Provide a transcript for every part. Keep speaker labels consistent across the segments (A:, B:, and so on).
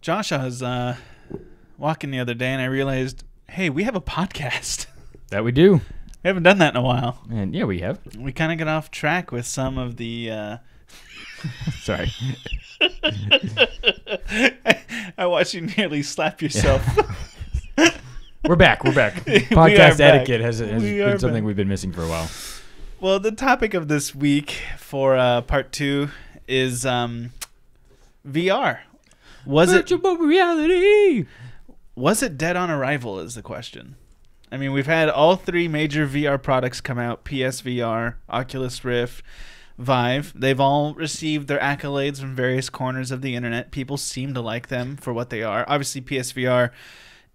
A: Josh, I was walking the other day and I realized, hey, we have a podcast.
B: That we do.
A: We haven't done that in a while.
B: And yeah, we have.
A: We kind of got off track with some of the...
B: Sorry.
A: I watched you nearly slap yourself.
B: Yeah. We're back. Podcast etiquette has been something we've been missing for a while.
A: Well, the topic of this week for part 2 is VR.
B: Virtual reality.
A: Was it dead on arrival is the question. I mean, we've had all 3 major VR products come out, PSVR, Oculus Rift, Vive. They've all received their accolades from various corners of the internet. People seem to like them for what they are. Obviously, PSVR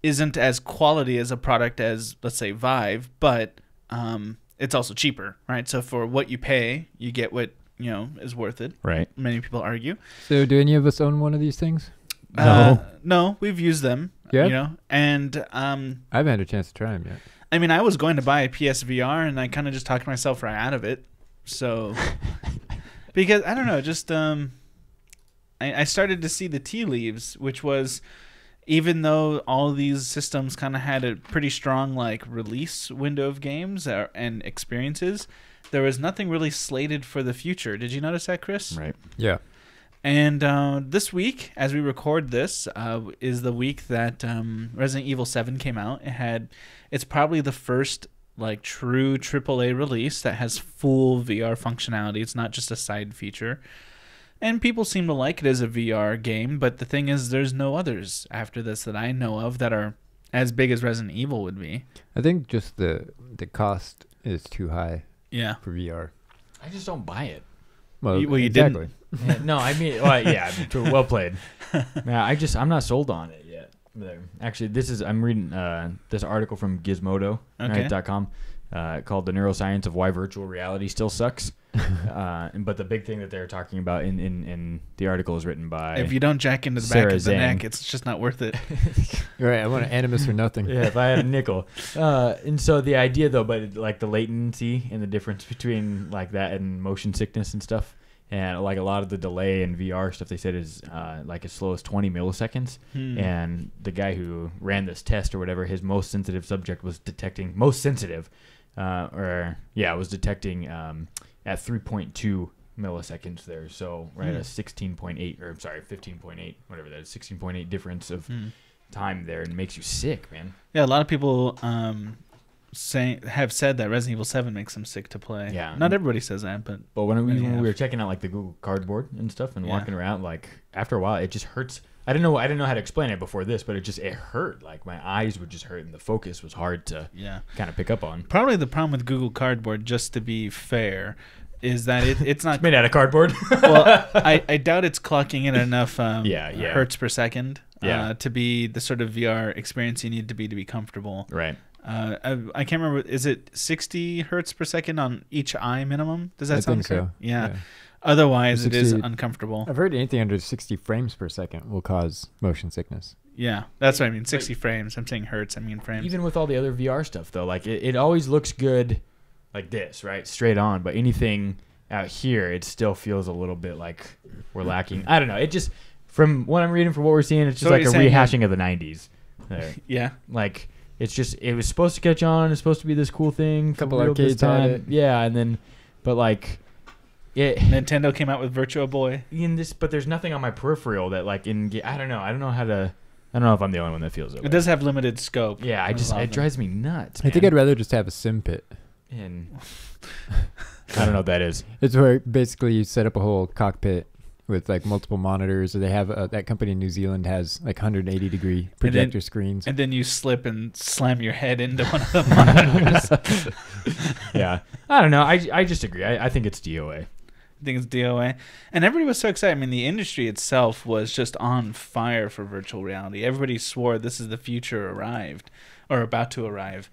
A: isn't as quality as a product as, let's say, Vive, but it's also cheaper, right? So for what you pay, you get what, is worth it.
B: Right.
A: Many people argue.
C: So do any of us own one of these things?
A: No, we've used them.
C: Yeah.
A: And
C: I haven't had a chance to try them yet.
A: I mean, I was going to buy a PSVR, and I kind of just talked myself right out of it. So, because I don't know, just I started to see the tea leaves, which was, even though all these systems kind of had a pretty strong release window of games and experiences, there was nothing really slated for the future. Did you notice that, Chris?
B: Right.
C: Yeah.
A: And this week, as we record this, is the week that Resident Evil 7 came out. It's probably the first true AAA release that has full VR functionality. It's not just a side feature. And people seem to like it as a VR game, but the thing is there's no others after this that I know of that are as big as Resident Evil would be.
C: I think just the cost is too high for VR.
B: I just don't buy it.
C: Well,
A: you
C: exactly.
A: didn't.
B: No, I mean, well played. Yeah, I'm not sold on it yet. Actually, I'm reading this article from Gizmodo, .com, called "The Neuroscience of Why Virtual Reality Still Sucks." But the big thing that they're talking about in the article is written by.
A: If you don't jack into the
B: Sarah
A: back of the
B: Zhang.
A: neck, it's just not worth it.
C: Right. I want an Animus for nothing.
B: Yeah, if I had a nickel. And so the idea, though, but the latency and the difference between that and motion sickness and stuff. And a lot of the delay in VR stuff they said is as slow as 20 milliseconds. And the guy who ran this test or whatever, his most sensitive subject was detecting was detecting at 3.2 milliseconds there. So at a 15.8, whatever that is, 16.8 difference of time there, and it makes you sick, man.
A: Yeah, a lot of people have said that Resident Evil 7 makes them sick to play.
B: Yeah.
A: Not everybody says that, but
B: when we were checking out the Google Cardboard and stuff and walking around, after a while it just hurts. I didn't know how to explain it before this, but it hurt. My eyes would just hurt and the focus was hard to kind of pick up on.
A: Probably the problem with Google Cardboard, just to be fair, is that it's not
B: it's made out of cardboard.
A: Well, I doubt it's clocking in enough hertz per second to be the sort of VR experience you need to be comfortable.
B: Right.
A: I can't remember. Is it 60 hertz per second on each eye minimum? Does that sound
C: correct?
A: So. Yeah. Otherwise,
C: 60,
A: it is uncomfortable.
C: I've heard anything under 60 frames per second will cause motion sickness.
A: Yeah, that's what I mean. 60 frames. I'm saying hertz. I mean frames.
B: Even with all the other VR stuff, though, it always looks good like this, right? Straight on. But anything out here, it still feels a little bit like we're lacking. I don't know. It just, from what I'm reading, from what we're seeing, it's just a rehashing of the 90s. There.
A: Yeah.
B: It's just, it was supposed to catch on. It's supposed to be this cool thing.
C: A couple arcades had it.
B: Yeah, and then, but
A: Nintendo came out with Virtua Boy.
B: But there's nothing on my peripheral that I don't know. I don't know if I'm the only one that feels it.
A: It does have limited scope.
B: Yeah, it drives me nuts, man.
C: I think I'd rather just have a sim pit.
B: And I don't know what that is.
C: It's where basically you set up a whole cockpit with multiple monitors. Or they have that company in New Zealand has 180-degree projector screens.
A: And then you slip and slam your head into one of the monitors.
B: Yeah. I don't know. I just agree. I think it's DOA.
A: I think it's DOA. And everybody was so excited. I mean, the industry itself was just on fire for virtual reality. Everybody swore this is the future arrived or about to arrive.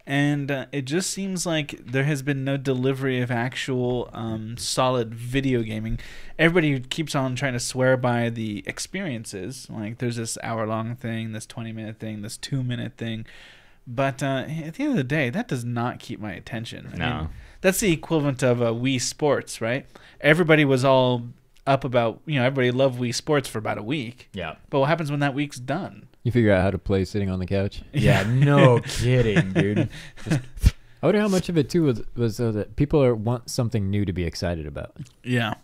A: And it just seems like there has been no delivery of actual solid video gaming. Everybody keeps on trying to swear by the experiences. There's this hour-long thing, this 20-minute thing, this 2-minute thing. But at the end of the day, that does not keep my attention. I mean, that's the equivalent of Wii Sports, right? Everybody was all up about, everybody loved Wii Sports for about a week.
B: Yeah.
A: But what happens when that week's done?
C: You figure out how to play sitting on the couch.
B: Yeah, no kidding, dude.
C: I wonder how much of it too was that people want something new to be excited about.
A: Yeah.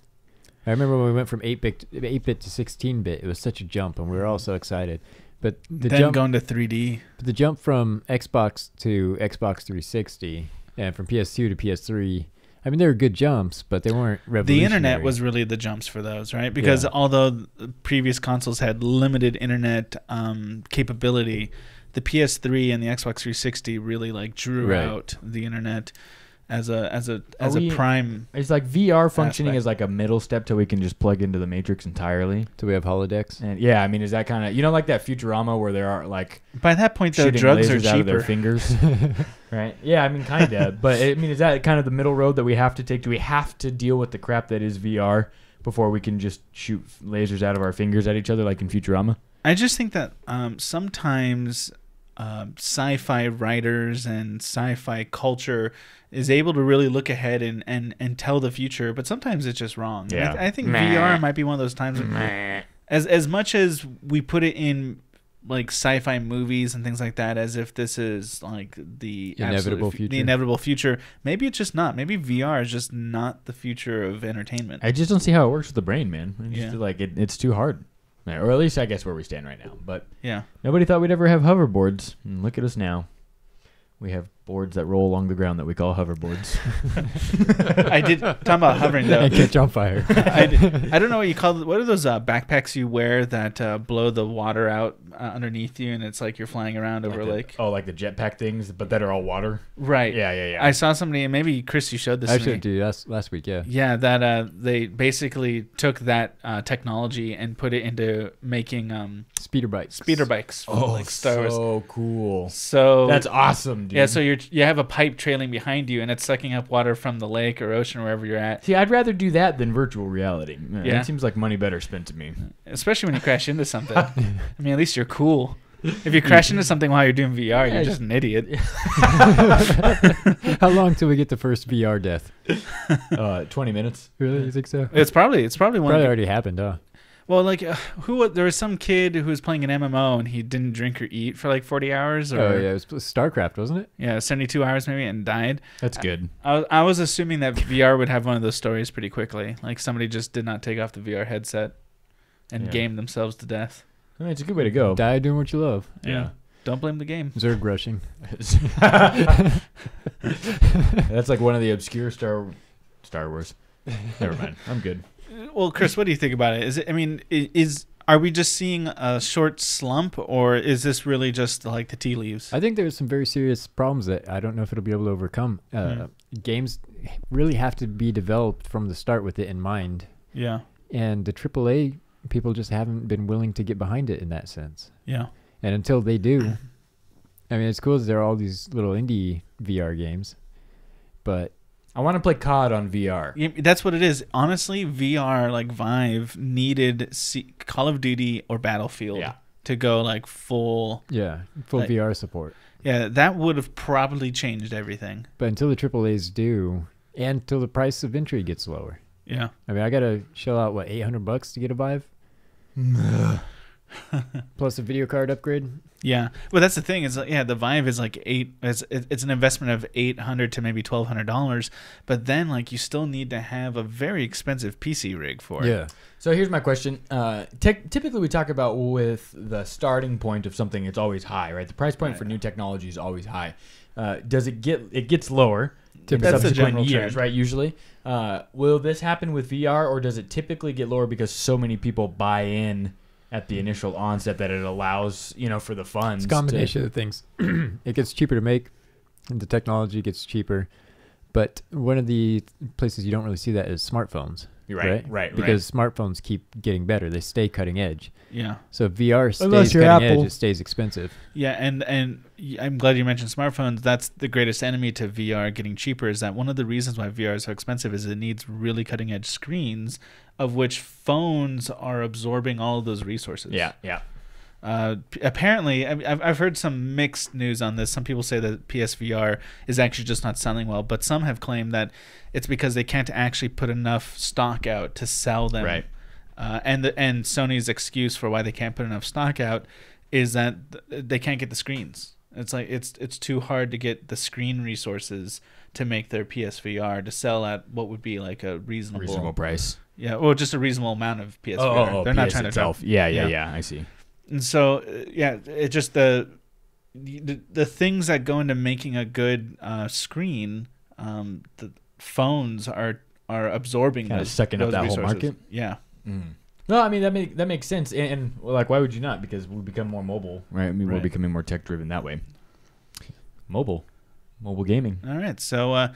C: I remember when we went from 8-bit to 16-bit, it was such a jump, and we were all so excited. But
A: then going to 3D.
C: But the jump from Xbox to Xbox 360 and from PS2 to PS3, I mean, they were good jumps, but they weren't revolutionary.
A: The internet was really the jumps for those, right? Because although previous consoles had limited internet capability, the PS3 and the Xbox 360 really like drew out the internet as a prime.
B: It's like VR functioning as like a middle step till we can just plug into the Matrix entirely.
C: Till we have holodecks.
B: And yeah, I mean, is that kind of like that Futurama where there are like
A: by that point the drugs are cheaper
B: out of their fingers, right? Yeah, I mean, kind of. But I mean, is that kind of the middle road that we have to take? Do we have to deal with the crap that is VR before we can just shoot lasers out of our fingers at each other like in Futurama?
A: I just think that sometimes sci-fi writers and sci-fi culture is able to really look ahead and tell the future, but sometimes it's just wrong.
B: Yeah.
A: I think VR might be one of those times. As much as we put it in like sci-fi movies and things like that, as if this is like the inevitable future, maybe it's just not. Maybe VR is just not the future of entertainment.
B: I just don't see how it works with the brain, man. I just feel like it's too hard. Or at least I guess where we stand right now. But
A: yeah,
B: nobody thought we'd ever have hoverboards. And look at us now. We have boards that roll along the ground that we call hoverboards.
A: I did talking about hovering though.
C: And catch on fire.
A: I don't know what you call it. What are those backpacks you wear that blow the water out underneath you, and it's like you're flying around over a lake?
B: Oh, like the jetpack things, but that are all water.
A: Right.
B: Yeah.
A: I saw somebody, and maybe Chris, you showed this.
C: I showed you last week. Yeah.
A: Yeah, that they basically took that technology and put it into making
C: speeder bikes.
A: Oh, like Star Wars.
B: So cool.
A: So
B: that's awesome, dude.
A: Yeah, so you have a pipe trailing behind you, and it's sucking up water from the lake or ocean or wherever you're at.
B: See, I'd rather do that than virtual reality.
A: Yeah,
B: it seems like money better spent to me.
A: Especially when you crash into something. I mean, at least you're cool. If you crash into something while you're doing VR, you're just an idiot.
C: How long till we get the first VR death?
B: 20 minutes.
C: Really? You think so?
A: It's probably one.
C: Probably already happened, huh?
A: Well, like, there was some kid who was playing an MMO and he didn't drink or eat for like 40 hours. Or,
C: it was StarCraft, wasn't it?
A: Yeah, 72 hours maybe, and died.
B: That's good.
A: I was assuming that VR would have one of those stories pretty quickly. Like somebody just did not take off the VR headset and game themselves to death.
B: I mean, it's a good way to go.
C: Die doing what you love.
A: Yeah. Don't blame the game.
C: Zerg rushing.
B: That's like one of the obscure Star Wars. Never mind. I'm good.
A: Well, Chris, what do you think about it? Are we just seeing a short slump, or is this really just like the tea leaves?
C: I think there's some very serious problems that I don't know if it'll be able to overcome. Games really have to be developed from the start with it in mind.
A: Yeah.
C: And the AAA people just haven't been willing to get behind it in that sense.
A: Yeah.
C: And until they do, I mean, it's cool that there are all these little indie VR games, but
B: I want to play COD on VR.
A: Yeah, that's what it is. Honestly, VR, like Vive, needed Call of Duty or Battlefield to go like full...
C: Yeah, full VR support.
A: Yeah, that would have probably changed everything.
C: But until the AAAs do, and until the price of entry gets lower.
A: Yeah.
C: I mean, I got to shell out, $800 to get a Vive? Plus a video card upgrade.
A: Yeah, well, that's the thing is, the Vive is like it's an investment of $800 to maybe $1,200, but then like you still need to have a very expensive PC rig for it.
C: Yeah.
B: So here's my question. Typically we talk about with the starting point of something, it's always high, right? The price point for new technology is always high. It gets lower in subsequent years, right? Usually. Will this happen with VR, or does it typically get lower because so many people buy in at the initial onset that it allows, for the funds?
C: It's a combination of things. It gets cheaper to make, and the technology gets cheaper. But one of the places you don't really see that is smartphones.
B: Right.
C: Because smartphones keep getting better. They stay cutting edge.
A: Yeah.
C: So if VR stays cutting edge, it stays expensive.
A: Yeah, and I'm glad you mentioned smartphones. That's the greatest enemy to VR getting cheaper, is that one of the reasons why VR is so expensive is it needs really cutting edge screens, of which phones are absorbing all of those resources.
B: Yeah.
A: Apparently, I've heard some mixed news on this. Some people say that PSVR is actually just not selling well, but some have claimed that it's because they can't actually put enough stock out to sell them.
B: Right.
A: And Sony's excuse for why they can't put enough stock out is that they can't get the screens. It's like it's too hard to get the screen resources to make their PSVR to sell at what would be like a reasonable
B: price.
A: Yeah, well, just a reasonable amount of PSVR. They're not trying to drop.
B: Yeah. I see.
A: And so, it just the things that go into making a good screen, the phones are absorbing
B: Kind of sucking up that
A: resources.
B: whole market.
A: Yeah.
B: Mm. No, I mean that makes sense, and like, why would you not? Because we become more mobile, right? I mean, we're becoming more tech driven that way. Mobile gaming.
A: All right, so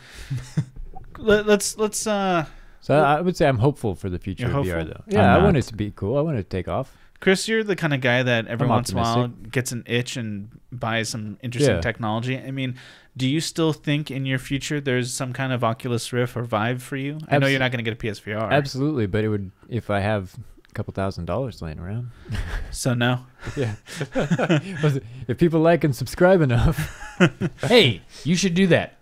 A: let's.
C: So I would say I'm hopeful for the future of VR, though. Yeah, I want it to be cool. I want it to take off.
A: Chris, you're the kind of guy that every once in a while gets an itch and buys some interesting technology. I mean, do you still think in your future there's some kind of Oculus Rift or Vive for you? I know you're not going to get a PSVR.
C: Absolutely, but it would if I have a couple $1,000 laying around.
A: So no.
C: Yeah. If people like and subscribe enough.
B: Hey, you should do that.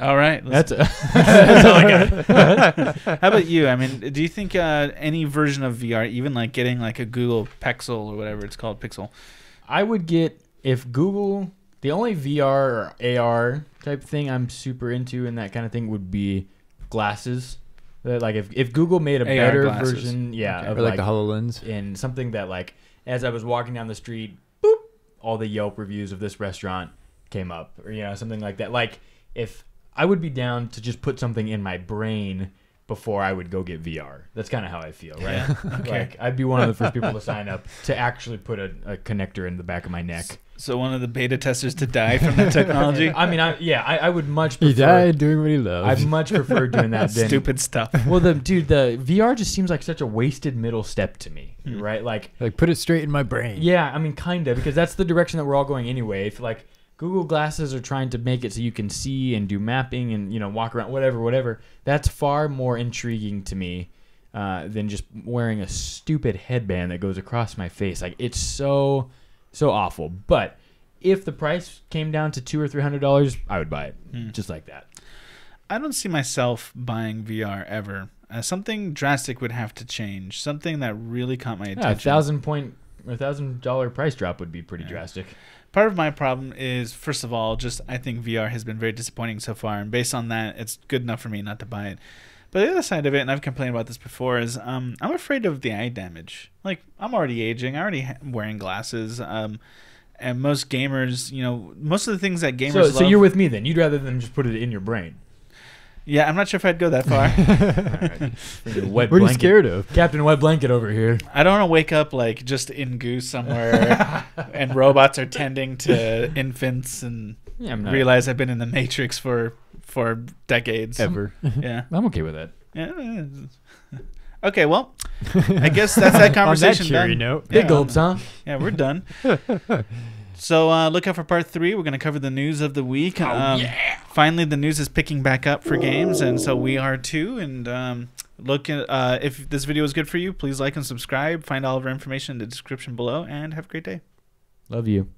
A: All right.
B: That's
A: all I got. How about you? I mean, do you think any version of VR, even like getting like a Google Pixel or whatever it's called, Pixel?
B: I would get, if Google, the only VR or AR type thing I'm super into and that kind of thing would be glasses. Like if Google made a
A: AR
B: better
A: glasses.
B: version, of
C: or like the HoloLens.
B: And something that, like, as I was walking down the street, boop, all the Yelp reviews of this restaurant came up, or something like that. Like, if I would be down to just put something in my brain before I would go get VR. That's kind of how I feel, right?
A: Yeah, okay.
B: Like, I'd be one of the first people to sign up to actually put a connector in the back of my neck.
A: So one of the beta testers to die from the technology?
B: I mean, I would much prefer...
C: He died doing what he loved.
B: I'd much prefer doing that than...
A: Stupid stuff.
B: Well, the VR just seems like such a wasted middle step to me, right? Like
C: put it straight in my brain.
B: Yeah, I mean, kind of, because that's the direction that we're all going anyway. If, like, Google Glasses are trying to make it so you can see and do mapping and, walk around, whatever. That's far more intriguing to me than just wearing a stupid headband that goes across my face. Like, it's so awful. But if the price came down to $200 or $300, I would buy it, just like that.
A: I don't see myself buying VR ever. Something drastic would have to change. Something that really caught my attention.
B: $1,000 price drop would be pretty drastic.
A: Part of my problem is, first of all, just I think VR has been very disappointing so far, and based on that, it's good enough for me not to buy it. But the other side of it, and I've complained about this before, is I'm afraid of the eye damage. Like, I'm already aging. I already am wearing glasses. And most gamers, most of the things that gamers love...
B: So you're with me then. You'd rather than just put it in your brain.
A: Yeah, I'm not sure if I'd go that far.
B: What
C: are you scared of?
B: Captain Wet Blanket over here.
A: I don't want to wake up like just in goo somewhere and robots are tending to infants and realize I've been in the Matrix for decades.
C: Ever.
A: Yeah.
B: I'm okay with that.
A: Yeah. Okay, well, I guess that's that conversation
C: On that cheery
A: done.
C: note.
B: Big gulps, huh?
A: Yeah, we're done. So look out for part 3. We're going to cover the news of the week. Finally, the news is picking back up for games, and so we are too. And look at if this video is good for you, please like and subscribe. Find all of our information in the description below, and have a great day.
B: Love you.